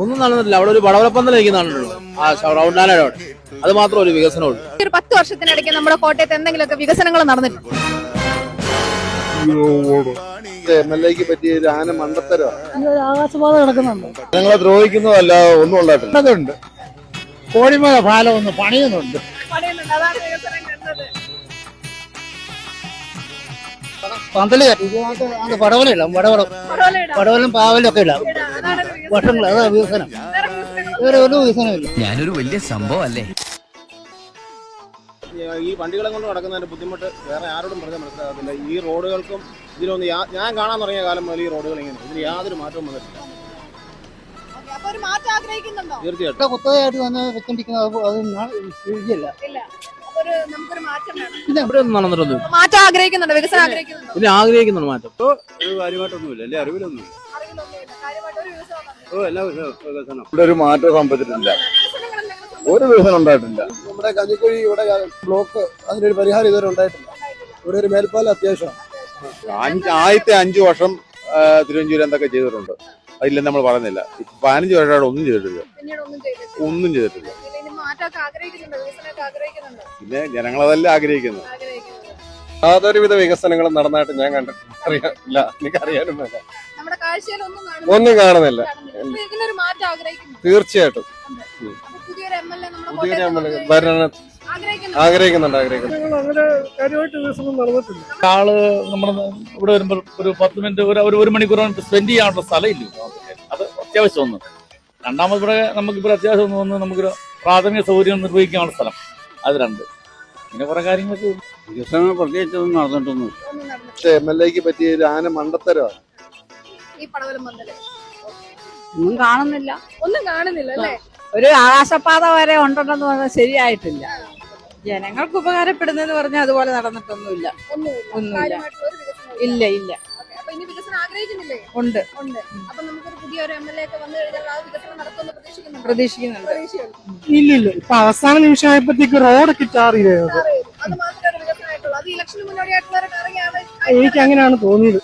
ഒന്നും നടന്നിട്ടില്ല. അവിടെ ഒരു പടവലപ്പന്തലിരിക്കുന്നുണ്ടല്ലോ, ആ റൗണ്ടാനയുടെ അവിടെ. അത് മാത്രം ഒരു വികസനമുള്ളൂ. ഒരു 10 വർഷത്തിനിടയ്ക്ക് നമ്മുടെ കോട്ടയത്ത് എന്തെങ്കിലുമൊക്കെ വികസനങ്ങൾ നടന്നിട്ടുണ്ട്? എംഎൽഎക്ക് പറ്റിയ ഒരു ആന മണ്ടത്തരമാണ്. ആകാശപാത കിടക്കുന്നുണ്ട്. ഞങ്ങളെ ദ്രോഹിക്കുന്നതല്ല, ഒന്നും ഉണ്ടായിട്ടില്ല. അതുണ്ട്. കോടിമല പാലം ഒന്ന് പണിയുന്നുണ്ട്. പന്തല് പടവലില്ല, പടവലും പാവലും ഒക്കെ ഇല്ല വർഷങ്ങൾ. അതാ വികസനം. വേറെ ഒരു വികസനമില്ല. ഞാനൊരു വലിയ സംഭവം അല്ലേ. ഈ വണ്ടികളെ കൊണ്ട് നടക്കുന്നതിന്റെ ബുദ്ധിമുട്ട് വേറെ ആരോടും പറഞ്ഞാൽ മനസ്സിലാകത്തില്ല. ഈ റോഡുകൾക്കും ഇതിലൊന്നും ഞാൻ കാണാൻ തുടങ്ങിയ കാലം മുതൽ ഈ റോഡുകൾ ഇങ്ങനെ, ഇതിന് യാതൊരു മാറ്റവും വന്നിട്ടില്ല. തീർച്ചയായിട്ടും കുത്തകയായിട്ട് തന്നെ വെച്ചോണ്ടിരിക്കുന്നത് അത് ശരിയല്ല. ഇവിടെ ഒന്നും നടന്നിട്ടൊന്നും മാറ്റം ആഗ്രഹിക്കുന്നുണ്ട്, വികസനം ആഗ്രഹിക്കുന്നുണ്ട്. ഇതിന് ആഗ്രഹിക്കുന്നുണ്ട് മാറ്റം. കാര്യമായിട്ടൊന്നുമില്ല, അല്ലേ? അറിവിലൊന്നുമില്ല. ഇവിടെ ഒരു മാറ്റം സംഭവിച്ചിട്ടില്ല, ഒരു വികസനം ഉണ്ടായിട്ടില്ല. നമ്മുടെ കഞ്ഞിക്കുഴി ഇവിടെ ബ്ലോക്ക്, അതിനൊരു പരിഹാരം ഇതുവരെ ഉണ്ടായിട്ടില്ല. ഇവിടെ ഒരു മേൽപ്പാലം അത്യാവശ്യമാണ്. ആദ്യത്തെ 5 വർഷം തിരുവഞ്ചൂര് എന്തൊക്കെ ചെയ്തിട്ടുണ്ട്, അതില്ലെന്ന് നമ്മൾ പറയുന്നില്ല. 15 വർഷമായിട്ട് ഒന്നും ചെയ്തിട്ടില്ല, ഒന്നും ചെയ്തിട്ടില്ല. പിന്നെ ജനങ്ങളതല്ലേ ആഗ്രഹിക്കുന്നത്. യാതൊരുവിധ വികസനങ്ങളും നടന്നായിട്ട് ഞാൻ കണ്ടിട്ടില്ല. എനിക്കറിയാനും വേണ്ട, ഒന്നും കാണുന്നില്ല. തീർച്ചയായിട്ടും പുതിയൊരു ഭരണം ആഗ്രഹിക്കുന്നുണ്ട്. അങ്ങനെ കാര്യമായിട്ട് വികസനം നടന്നിട്ടില്ല. ആള് നമ്മുടെ ഇവിടെ വരുമ്പോൾ ഒരു 10 മിനിറ്റ് ഒരു മണിക്കൂർ സ്പെൻഡ് ചെയ്യാനുള്ള സ്ഥലമില്ല. അത് അത്യാവശ്യം ഒന്ന്. രണ്ടാമത് ഇവിടെ നമുക്കിപ്പോൾ അത്യാവശ്യം ഒന്ന് നമുക്കൊരു പ്രാഥമിക സൗകര്യം നിർവഹിക്കാനുള്ള സ്ഥലം, അത് 2. പിന്നെ കുറെ കാര്യങ്ങളൊക്കെ വികസനം പ്രത്യേകിച്ചൊന്നും നടന്നിട്ടൊന്നുമില്ല. എംഎൽഎക്ക് പറ്റിയ ഒരു ആന മണ്ടത്തരമാണ്. ഒന്നും കാണുന്നില്ല. ഒന്നും കാണുന്നില്ല അല്ലേ? ഒരു ആകാശപാത വരെ ഉണ്ടെന്ന് പറഞ്ഞാൽ ശരിയായിട്ടില്ല. ജനങ്ങൾക്ക് ഉപകാരപ്പെടുന്നെന്ന് പറഞ്ഞാൽ അതുപോലെ നടന്നിട്ടൊന്നുമില്ല. ഒന്നുമില്ല. ഇല്ല ഇല്ല. ഉണ്ട്. പ്രതീക്ഷിക്കുന്നുണ്ട്. ഇല്ലില്ല. ഇപ്പൊ അവസാന നിമിഷമായപ്പോഴത്തേക്ക് റോഡൊക്കെ ടാറിയത്. എനിക്ക് അങ്ങനെയാണ് തോന്നിയത്.